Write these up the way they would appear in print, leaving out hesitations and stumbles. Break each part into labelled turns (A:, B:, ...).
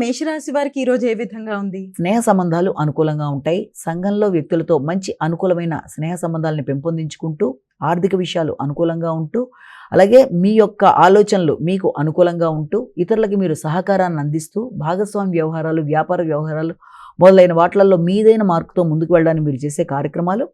A: మేషరాశి వారికి ఈ రోజు ఏ విధంగా ఉంది?
B: స్నేహ సంబంధాలు అనుకూలంగా ఉంటాయి. సంఘంలో వ్యక్తులతో మంచి అనుకూలమైన స్నేహ సంబంధాలను పెంపొందించుకుంటూ, ఆర్థిక విషయాలు అనుకూలంగా ఉంటూ, అలాగే మీ యొక్క ఆలోచనలు మీకు అనుకూలంగా ఉంటూ, ఇతరులకి మీరు సహకారాన్ని అందిస్తూ, భాగస్వామ్య వ్యవహారాలు, వ్యాపార వ్యవహారాలు మొదలైన వాటిలలో మీదైన మార్కుతో ముందుకు వెళ్ళడానికి మీరు చేసే కార్యక్రమాలు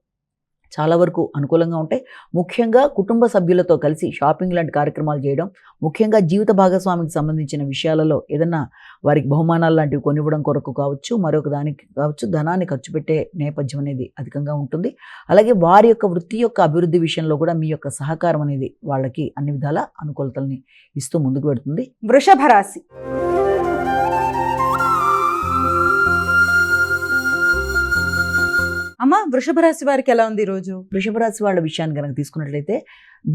B: చాలా వరకు అనుకూలంగా ఉంటాయి. ముఖ్యంగా కుటుంబ సభ్యులతో కలిసి షాపింగ్ లాంటి కార్యక్రమాలు చేయడం, ముఖ్యంగా జీవిత భాగస్వామికి సంబంధించిన విషయాలలో ఏదన్నా వారికి బహుమానాలు లాంటివి కొనివ్వడం కొరకు కావచ్చు, మరొక దానికి కావచ్చు, ధనాన్ని ఖర్చు పెట్టే నేపథ్యం అనేది అధికంగా ఉంటుంది. అలాగే వారి యొక్క వృత్తి యొక్క అభివృద్ధి విషయంలో కూడా మీ యొక్క సహకారం అనేది వాళ్ళకి అన్ని విధాల అనుకూలతల్ని ఇస్తూ ముందుకు పెడుతుంది.
A: వృషభ రాశి. అమ్మా, వృషభ రాశి వారికి ఎలా ఉంది ఈ రోజు?
B: వృషభ రాశి వాళ్ళ విషయాన్ని కనుక తీసుకున్నట్లయితే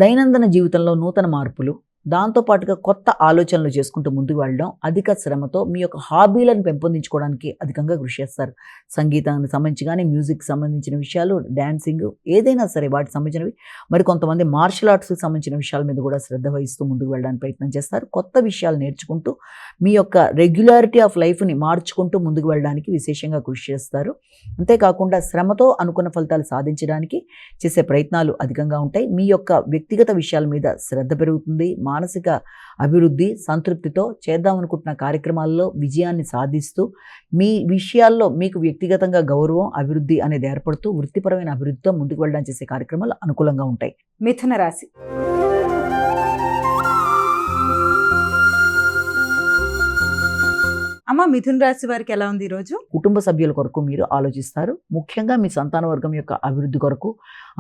B: దైనందిన జీవితంలో నూతన మార్పులు, దాంతోపాటుగా కొత్త ఆలోచనలు చేసుకుంటూ ముందుకు వెళ్ళడం, అధిక శ్రమతో మీ యొక్క హాబీలను పెంపొందించుకోవడానికి అధికంగా కృషి చేస్తారు. సంగీతానికి సంబంధించి కానీ, మ్యూజిక్కి సంబంధించిన విషయాలు, డ్యాన్సింగ్ ఏదైనా సరే వాటికి సంబంధించినవి, మరి కొంతమంది మార్షల్ ఆర్ట్స్కి సంబంధించిన విషయాల మీద కూడా శ్రద్ధ వహిస్తూ ముందుకు వెళ్ళడానికి ప్రయత్నం చేస్తారు. కొత్త విషయాలు నేర్చుకుంటూ మీ యొక్క రెగ్యులారిటీ ఆఫ్ లైఫ్ని మార్చుకుంటూ ముందుకు వెళ్ళడానికి విశేషంగా కృషి చేస్తారు. అంతేకాకుండా శ్రమతో అనుకున్న ఫలితాలు సాధించడానికి చేసే ప్రయత్నాలు అధికంగా ఉంటాయి. మీ యొక్క వ్యక్తిగత విషయాల మీద శ్రద్ధ పెరుగుతుంది. మానసిక అభివృద్ధి, సంతృప్తితో చేద్దామనుకుంటున్న కార్యక్రమాల్లో విజయాన్ని సాధిస్తూ, మీ విషయాల్లో మీకు వ్యక్తిగతంగా గౌరవం, అభివృద్ధి అనేది ఏర్పడుతూ వృత్తిపరమైన అభివృద్ధితో ముందుకు వెళ్ళడానికి చేసే కార్యక్రమాలు అనుకూలంగా ఉంటాయి.
A: మిథున రాశి. అమ్మ, మిథున రాశి వారికి ఎలా ఉంది ఈ రోజు?
B: కుటుంబ సభ్యుల కొరకు మీరు ఆలోచిస్తారు. ముఖ్యంగా మీ సంతాన వర్గం యొక్క అభివృద్ధి కొరకు,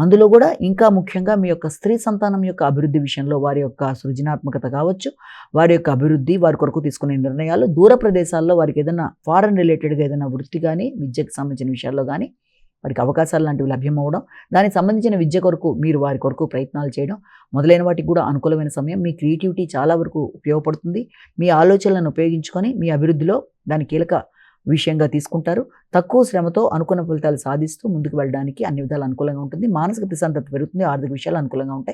B: అందులో కూడా ఇంకా ముఖ్యంగా మీ యొక్క స్త్రీ సంతానం యొక్క అభివృద్ధి విషయంలో వారి యొక్క సృజనాత్మకత కావచ్చు, వారి యొక్క అభివృద్ధి, వారి కొరకు తీసుకునే నిర్ణయాలు, దూర ప్రదేశాల్లో వారికి ఏదైనా ఫారెన్ రిలేటెడ్గా ఏదైనా వృత్తి కానీ, విద్యకు సంబంధించిన విషయాల్లో కానీ వారికి అవకాశాలు లాంటివి లభ్యమవడం, దానికి సంబంధించిన విద్య కొరకు మీరు వారి కొరకు ప్రయత్నాలు చేయడం మొదలైన వాటికి కూడా అనుకూలమైన సమయం. మీ క్రియేటివిటీ చాలా వరకు ఉపయోగపడుతుంది. మీ ఆలోచనలను ఉపయోగించుకొని మీ అభివృద్ధిలో దాని కీలక విషయంగా తీసుకుంటారు. తక్కువ శ్రమతో అనుకున్న ఫలితాలు సాధిస్తూ ముందుకు వెళ్ళడానికి అన్ని విధాలు అనుకూలంగా ఉంటుంది. మానసిక ప్రశాంతత పెరుగుతుంది. ఆర్థిక విషయాలు అనుకూలంగా ఉంటాయి.